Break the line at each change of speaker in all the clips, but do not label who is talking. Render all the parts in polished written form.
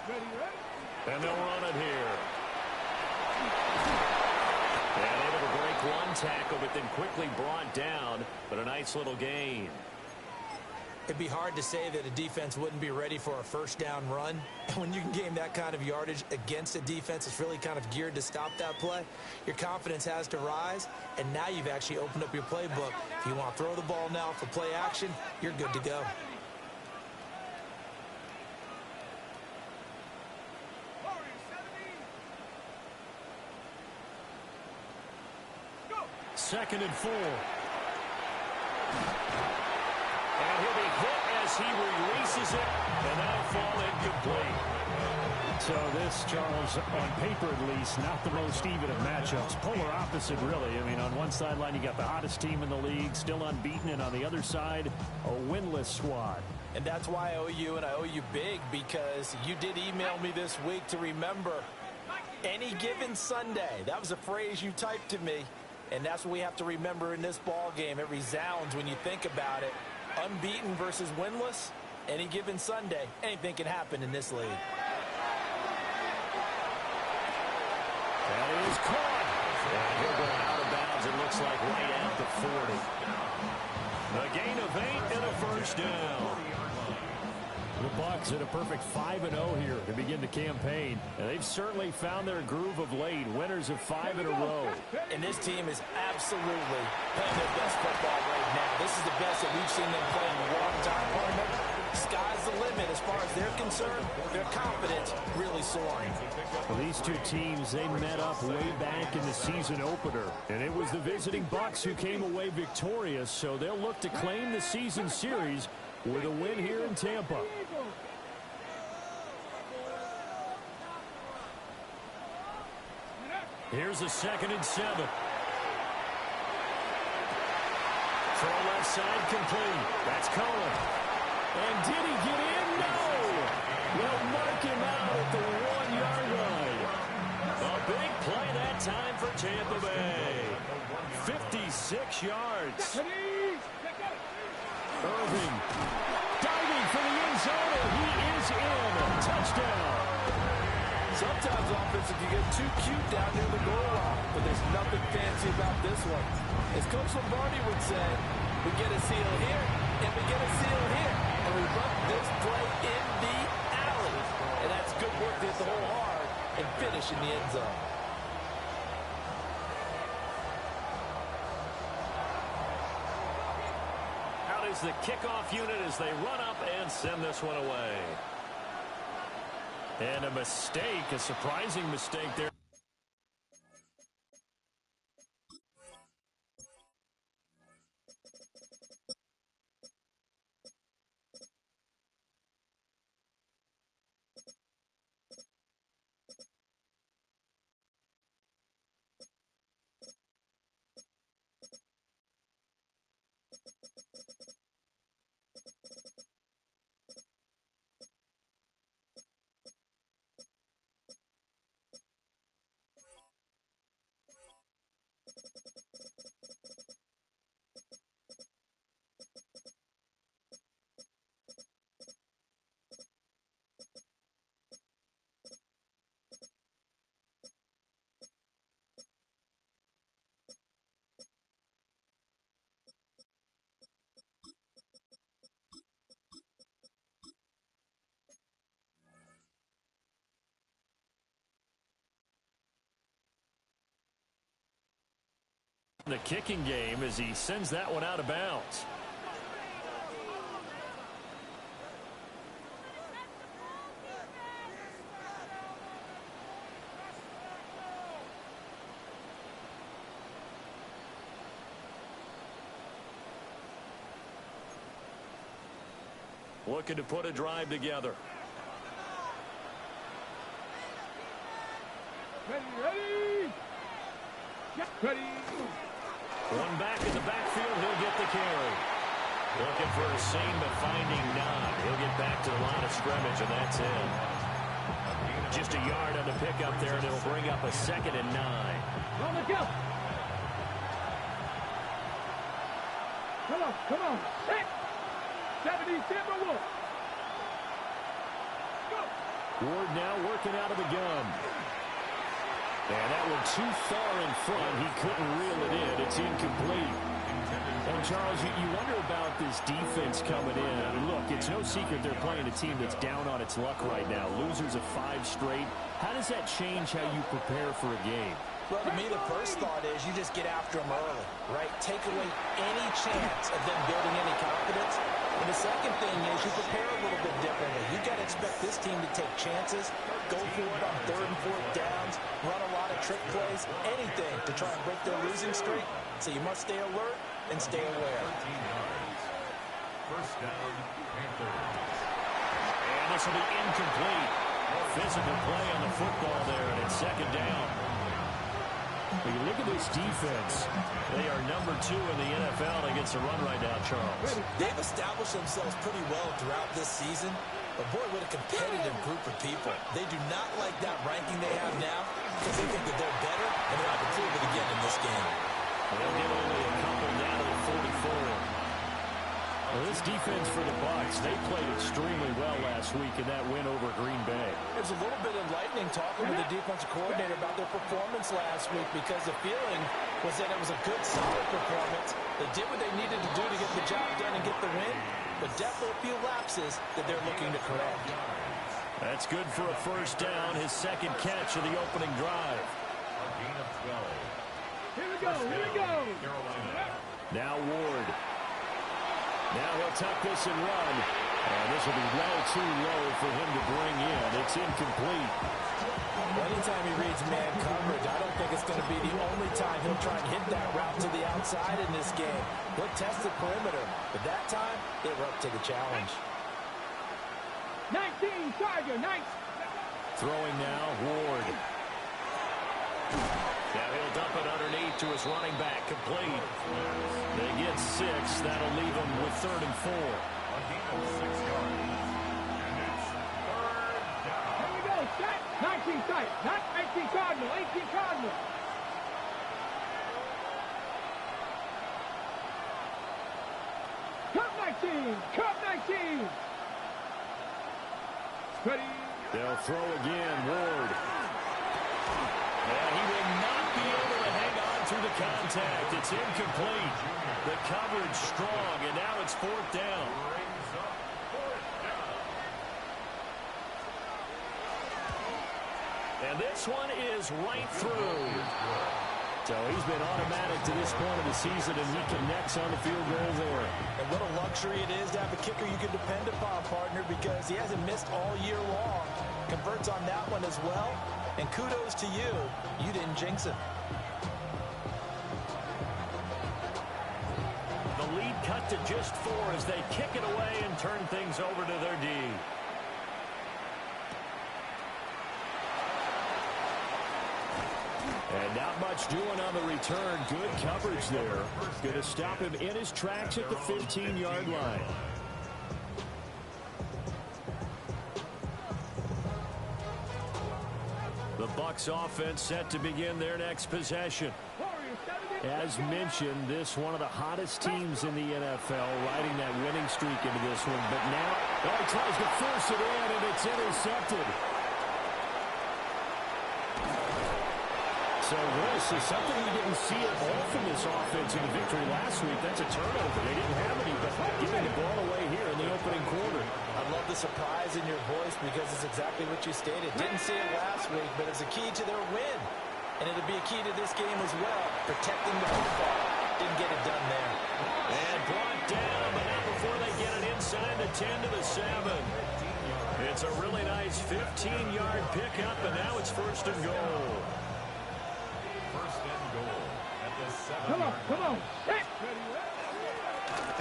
And they'll run it here. And able to break one tackle, but then quickly brought down. But a nice little gain.
It'd be hard to say that a defense wouldn't be ready for a first down run. And when you can gain that kind of yardage against a defense that's really kind of geared to stop that play, your confidence has to rise, and now you've actually opened up your playbook. If you want to throw the ball now for play action, you're good to go.
Second and 4. And he'll be hit as he releases it, and that'll fall incomplete.
So this, Charles, on paper at least, not the most even of matchups. Polar opposite, really. I mean, on one sideline, you got the hottest team in the league, still unbeaten, and on the other side, a winless squad.
And that's why I owe you, and I owe you big, because you did email me this week to remember any given Sunday. That was a phrase you typed to me, and that's what we have to remember in this ball game. It resounds when you think about it. Unbeaten versus winless, any given Sunday, anything can happen in this league.
That is caught. And he'll go out of bounds, it looks like right at the 40. A gain of 8 and a first down.
The Bucs at a perfect 5-0 here to begin the campaign. And they've certainly found their groove of late. Winners of 5 in a row.
And this team is absolutely playing their best football right now. This is the best that we've seen them play in a long time. Remember, sky's the limit as far as they're concerned. Their confidence really soaring.
Well, these two teams, they met up way back in the season opener. And it was the visiting Bucs who came away victorious. So they'll look to claim the season series with a win here in Tampa.
Here's a 2nd and 7. Throw left side complete. That's Cohen.
And did he get in? No! They'll mark him out at the 1-yard line.
A big play that time for Tampa Bay. 56 yards.
Irving diving for the end zone, and he is in. Touchdown.
Sometimes offensive can get too cute down near the goal line, but there's nothing fancy about this one. As Coach Lombardi would say, we get a seal here, and we get a seal here, and we run this play in the alley. And that's good work to hit the hole hard and finish in the end zone.
Out is the kickoff unit as they run up and send this one away. And a mistake, a surprising mistake there. The kicking game as he sends that one out of bounds. Looking to put a drive together.
Ready. Get ready.
One back in the backfield, he'll get the carry. Looking for a seam, but finding none. He'll get back to the line of scrimmage, and that's it. Just a yard on the pickup there, and it'll bring up a 2nd and 9.
On the go. Come on. 6, 70, 1. Go.
Ward now working out of the gun. And that one too far in front. He couldn't reel it in. It's incomplete. And, Charles, you wonder about this defense coming in. I mean, look, it's no secret they're playing a team that's down on its luck right now. Losers of 5 straight. How does that change how you prepare for a game?
Well, to me, the first thought is you just get after them early, right? Take away any chance of them building any confidence. And the second thing is you prepare a little bit differently. You got to expect this team to take chances, go for it on 3rd and 4th downs, run a lot of trick plays, anything to try and break their losing streak. So you must stay alert and stay aware.
First down, Panthers. And this will be incomplete. Physical play on the football there, and it's 2nd down.
When you look at this defense,
they are number 2 in the NFL against the run right now, Charles.
They've established themselves pretty well throughout this season, but boy, what a competitive group of people. They do not like that ranking they have now because they think that they're better and they're out to prove it again in this game.
They'll get only a couple down to the 44.
Well, this defense for the Bucs, they played extremely well last week in that win over Green Bay.
It was a little bit enlightening talking with the defensive coordinator about their performance last week because the feeling was that it was a good, solid performance. They did what they needed to do to get the job done and get the win, but definitely a few lapses that they're looking to correct.
That's good for a first down, his 2nd catch of the opening drive. A gain of 12.
Here we go, here we go.
Now Ward. Now he'll tuck this and run. And this will be well too low for him to bring in. It's incomplete.
Anytime he reads man coverage, I don't think it's going to be the only time he'll try and hit that route to the outside in this game. He'll test the perimeter, but that time, they were up to the challenge.
19, Tiger, 19.
Throwing now, Ward.
Now he'll dump it underneath to his running back, complete. They get 6. That'll leave them with 3rd and 4. A gain of 6 yards. And it's 3rd down.
Here we go, set. 19 tight, not 19 Cardinal, 18 Cardinal. Cup 19, Cup 19. Ready.
They'll throw again, Ward.
And he will not be able to hang on through the contact. It's incomplete. The coverage strong, and now it's 4th down. And this one is right through.
So he's been automatic to this point of the season, and he connects on the field goal there.
And what a luxury it is to have a kicker you can depend upon, partner, because he hasn't missed all year long. Converts on that one as well. And kudos to you. You didn't jinx it.
The lead cut to just 4 as they kick it away and turn things over to their D.
And not much doing on the return. Good coverage there. Going to stop him in his tracks at the 15-yard line.
The Bucs offense set to begin their next possession.
As mentioned, this one of the hottest teams in the NFL, riding that winning streak into this one. But now, he tries to force it in, and it's intercepted. So this is something we didn't see at all from this offense in the victory last week. That's a turnover. They didn't have any, but giving the ball away here in the opening quarter.
I love the surprise in your voice because it's exactly what you stated. Didn't see it last week, but it's a key to their win. And it'll be a key to this game as well, protecting the football. Didn't get it done there.
And brought down, but not before they get it inside the 10 to the 7. It's a really nice 15-yard pickup, and now it's 1st and goal. 1st and goal at the 7.
Come on, set.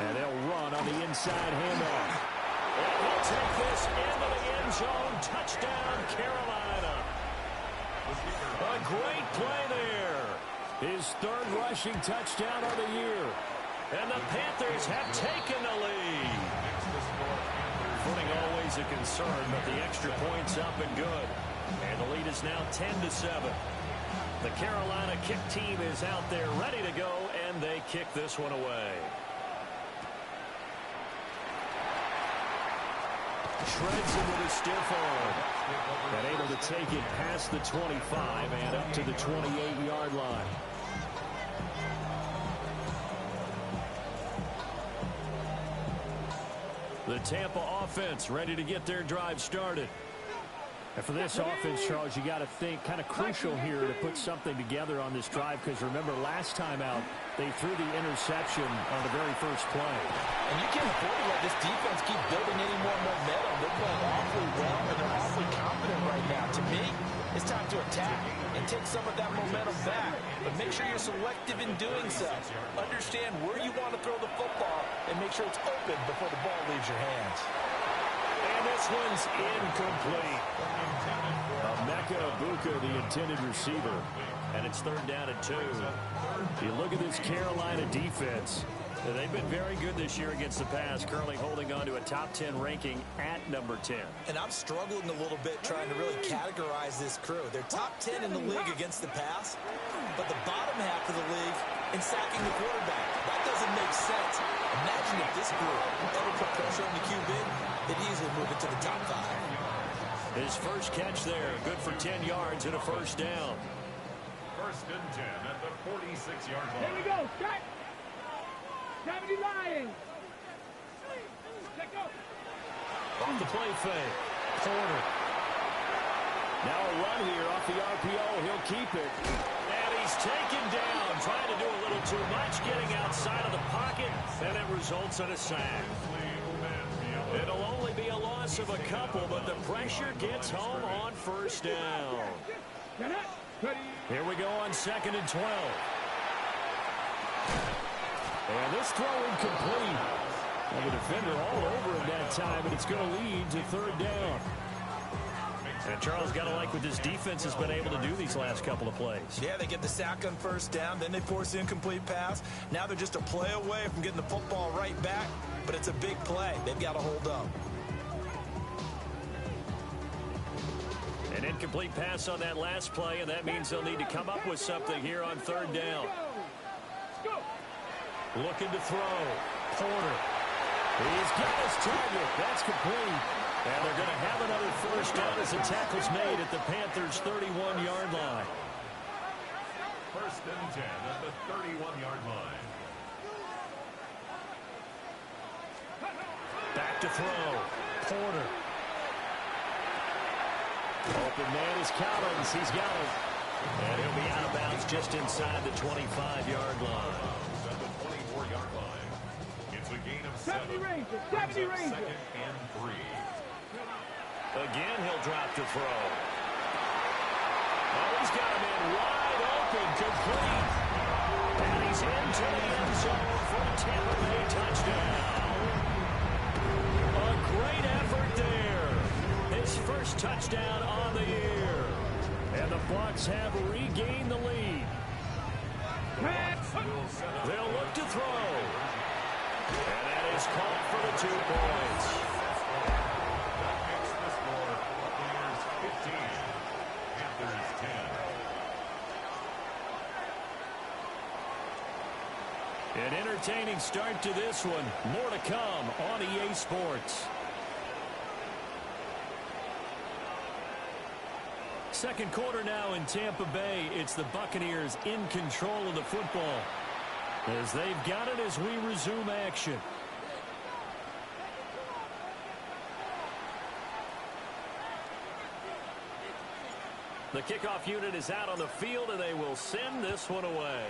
And they'll run on the inside handoff.
And he'll take this into the end zone. Touchdown, Carolina. A great play there.
His 3rd rushing touchdown of the year.
And the Panthers have taken the lead. Footing always a concern, but the extra point's up and good. And the lead is now 10 to 7. The Carolina kick team is out there ready to go, and they kick this one away.
Shreds him with a stiff arm. And able to take it past the 25 and up to the 28-yard line. The Tampa offense ready to get their drive started. And for this offense, Charles, you got to think kind of crucial here to put something together on this drive, because remember, last time out, they threw the interception on the very first play.
And you can't afford to let this defense keep building any more momentum. They're playing awfully well, and they're awfully confident right now. To me, it's time to attack and take some of that momentum back. But make sure you're selective in doing so. Understand where you want to throw the football and make sure it's open before the ball leaves your hands.
And this one's incomplete. Emeka Egbuka, the intended receiver. And it's 3rd down and 2. You look at this Carolina defense. They've been very good this year against the pass, currently holding on to a top 10 ranking at number 10.
And I'm struggling a little bit trying to really categorize this crew. They're top 10 in the league against the pass, but the bottom half of the league in sacking the quarterback. That doesn't make sense. Imagine if this group ever put pressure on the QB, they'd easily move it to the top 5.
His first catch there, good for 10 yards and a first down.
1st and 10 at the 46-yard line.
Here we go. Shot. 70 Lions. Let go.
Off the play fake. Porter. Now a run here off the RPO. He'll keep it. And he's taken down. Trying to do a little too much. Getting outside of the pocket. And it results in a sack. It'll only be a loss of a couple, but the pressure gets home on first down. Here we go on 2nd and 12. And this throw incomplete. And the defender all over him that time, and it's going to lead to 3rd down. And Charles, got to like what this defense has been able to do these last couple of plays.
Yeah, they get the sack on 1st down, then they force the incomplete pass. Now they're just a play away from getting the football right back, but it's a big play. They've got to hold up.
An incomplete pass on that last play, and that means they'll need to come up with something here on 3rd down. Looking to throw. Porter. He's got his target. That's complete. And they're going to have another first down as the tackle's made at the Panthers' 31-yard line.
1st and 10 at the 31-yard line.
Back to throw. Porter. Open man is Collins. He's got it. And he'll be out of bounds just inside the 25-yard line.
At the 24-yard line. It's a gain of 7.
70 Rangers. 70 Rangers.
2nd and 3.
Again, he'll drop to throw. Oh, he's got a man wide open, complete. And he's into the end zone for a Tampa Bay touchdown. A great effort there. His first touchdown on the year. And the Bucs have regained the lead. They'll look to throw. And that is caught for the 2 points. An entertaining start to this one. More to come on EA Sports. Second quarter now in Tampa Bay. It's the Buccaneers in control of the football as they've got it as we resume action. The kickoff unit is out on the field, and they will send this one away.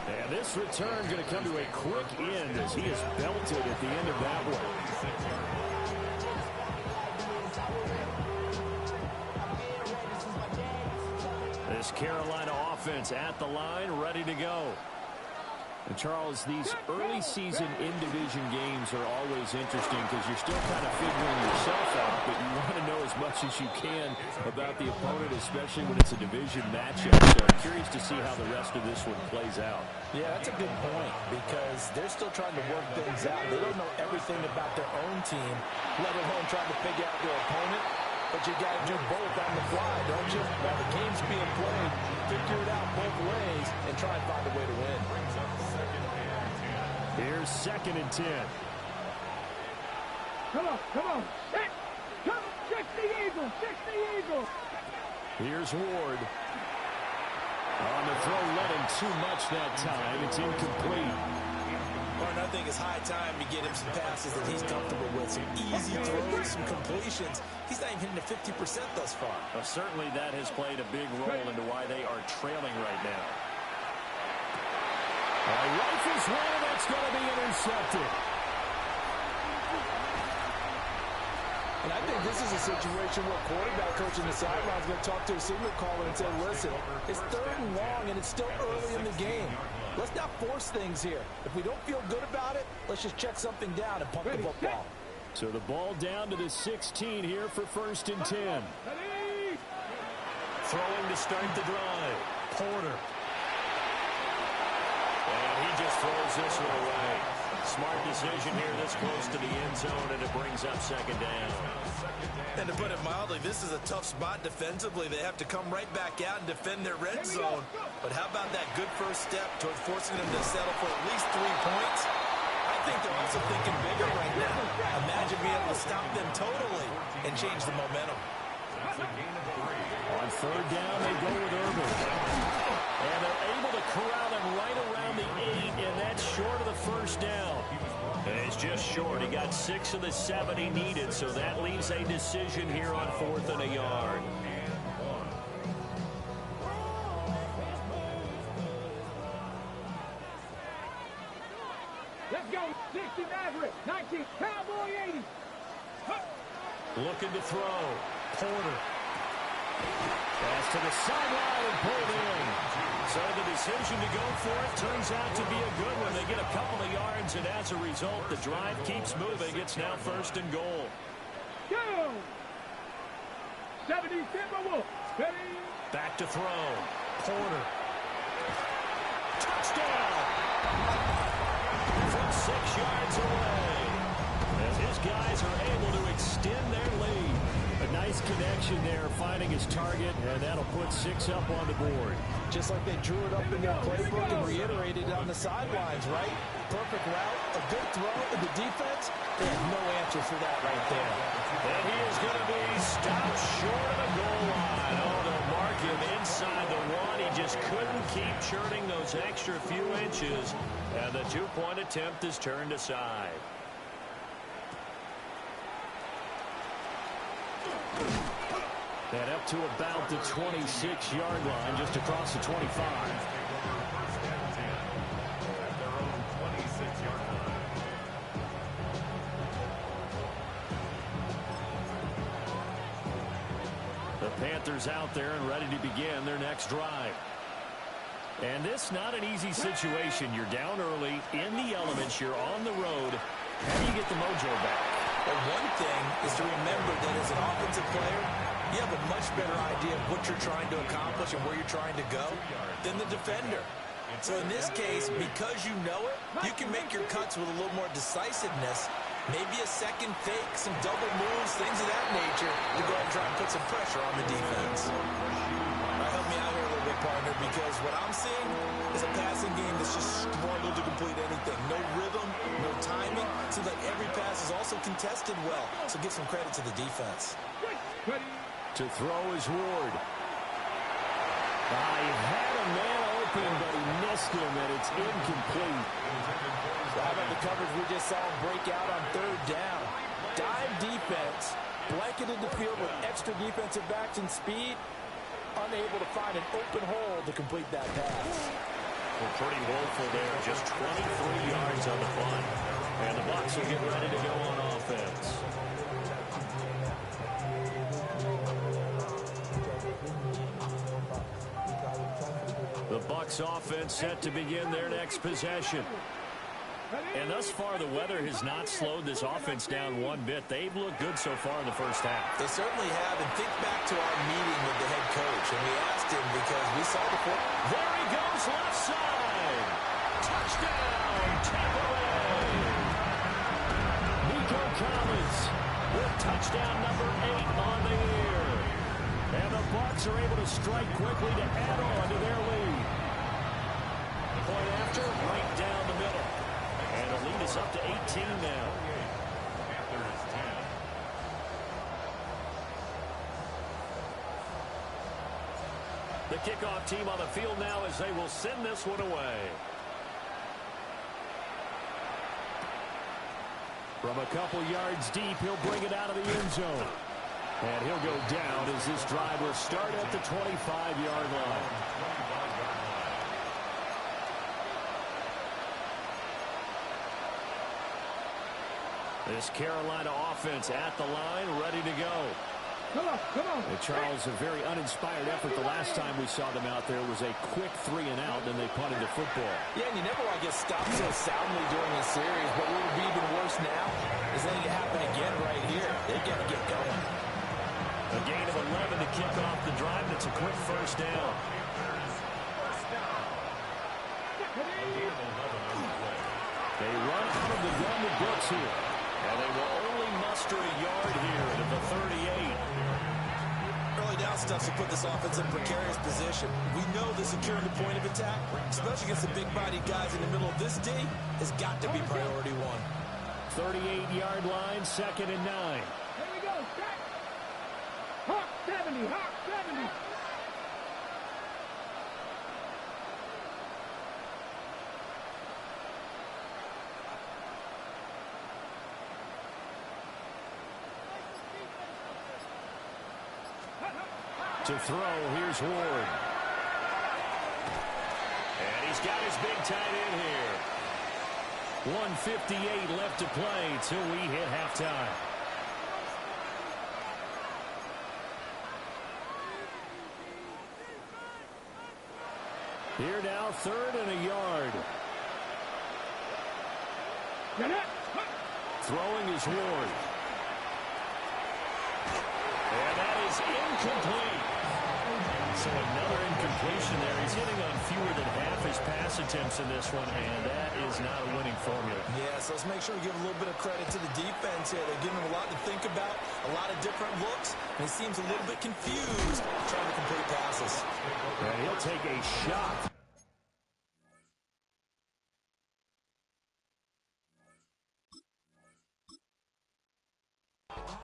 And this return going to come to a quick end as he is belted at the end of that one. This Carolina offense at the line, ready to go. And Charles, these early season in-division games are always interesting because you're still kind of figuring yourself out, but you want to know as much as you can about the opponent, especially when it's a division matchup. So I'm curious to see how the rest of this one plays out.
Yeah, that's a good point because they're still trying to work things out. They don't know everything about their own team, let alone trying to figure out their opponent. But you got to do both on the fly, don't you? While the game's being played, figure it out both ways and try and find a way to win.
here, 2nd and 10.
Come on, come on. Set. Come on, 60 Eagles, 60 Eagles.
Here's Ward. On the throw, led him too much that time. It's incomplete.
Martin, I think it's high time to get him some passes that he's comfortable with. Some easy throws, some completions. He's not even hitting the 50% thus far.
Well, certainly that has played a big role into why they are trailing right now. Rifles one, that's going to be intercepted.
And I think this is a situation where quarterback coach in the sideline is going to talk to a signal caller and say, listen, it's 3rd and long, and it's still early in the game. Let's not force things here. If we don't feel good about it, let's just check something down and pump the football.
So the ball down to the 16 here for 1st and 10.
Throwing to start the drive. Porter. And he just throws this one away. Smart decision here this close to the end zone, and it brings up 2nd down.
And to put it mildly, this is a tough spot defensively. They have to come right back out and defend their red zone. But how about that good first step toward forcing them to settle for at least 3 points? I think they're also thinking bigger right now. Imagine being able to stop them totally and change the momentum.
On 3rd down, they go with Urban. And they're able to corral him right around the 8, and that's short of the 1st down.
And it's just short. He got 6 of the 7 he needed, so that leaves a decision here on 4th and a yard.
Let's go. 60 Maverick, 19 Cowboy 80.
Looking to throw. Porter.
Pass to the sideline and pulled in.
So the decision to go for it turns out to be a good one. They get a couple of yards, and as a result, the drive keeps moving. It's now 1st and goal.
Go. 70 Timberwolves. Ready.
Back to throw. Porter. Touchdown! From 6 yards away. As his guys are able to extend their lead.
A nice connection there, finding his target, and that'll put 6 up on the board.
Just like they drew it up in their playbook and reiterated it on the sidelines, right? Perfect route, a good throw, and the defense, they have no answer for that right there.
And he is going to be stopped short of the goal line. Oh, they'll mark him inside the 1. He just couldn't keep churning those extra few inches, and the 2-point attempt is turned aside.
And up to about the 26-yard line, just across the 25. The Panthers out there and ready to begin their next drive. And this not an easy situation. You're down early, in the elements, you're on the road. How do you get the mojo back?
Well, one thing is to remember that as an offensive player, you have a much better idea of what you're trying to accomplish and where you're trying to go than the defender. So in this case, because you know it, you can make your cuts with a little more decisiveness, maybe a second fake, some double moves, things of that nature, to go ahead and try and put some pressure on the defense. Help me out here a little bit, partner, because what I'm seeing is a passing game that's just struggled to complete anything. No rhythm, no timing. Seems like every pass is also contested well, so give some credit to the defense.
To throw is Ward. He had a man open, but he missed him, and it's incomplete.
So how about the coverage we just saw him break out on 3rd down? Dive defense, blanketed the field with extra defensive backs and speed, unable to find an open hole to complete that pass.
Well, pretty woeful there, just 23 yards on the punt. And the Bucs will get ready to go on offense. The Bucs offense set to begin their next possession. And thus far, the weather has not slowed this offense down one bit. They've looked good so far in the first half.
They certainly have. And think back to our meeting with the head coach. And we asked him because we saw the play.
There he goes, left side. Touchdown, Tampa Bay.
Nico Collins with touchdown number 8 on the year. And the Bucs are able to strike quickly to add on to their lead.
Point after, right down the middle. And a lead It's up to 18 now.
Panthers 10.
The kickoff team on the field now as they will send this one away. From a couple yards deep, he'll bring it out of the end zone. And he'll go down as this drive will start at the 25-yard line. This Carolina offense at the line, ready to go.
Come on, come on.
And Charles, a very uninspired effort. The last time we saw them out there was a quick 3 and out, and they punted the football.
Yeah, and you never want to get stopped so soundly during a series, but what would be even worse now is letting it happen again right here. They got to get going.
A gain of 11 to kick off the drive. That's a quick first down. They run out of the gun with Brooks here. And they will only muster a yard here at the 38.
Early down stuff to put this offense in precarious position. We know the securing the point of attack, especially against the big-bodied guys in the middle of this D, has got to be priority one.
38-yard line, 2nd and 9.
Here we go, set. Hawk 70, Hawk 70.
To throw, here's Ward.
And he's got his big tight end here.
1:58 left to play till we hit halftime. Here now, 3rd and a yard.
Get it.
Throwing is Ward.
And that is incomplete. So another incompletion there. He's hitting on fewer than half his pass attempts in this one, and that is not a winning formula.
Yeah, so let's make sure we give a little bit of credit to the defense here. They're giving him a lot to think about, a lot of different looks, and he seems a little bit confused trying to complete passes.
And he'll take a shot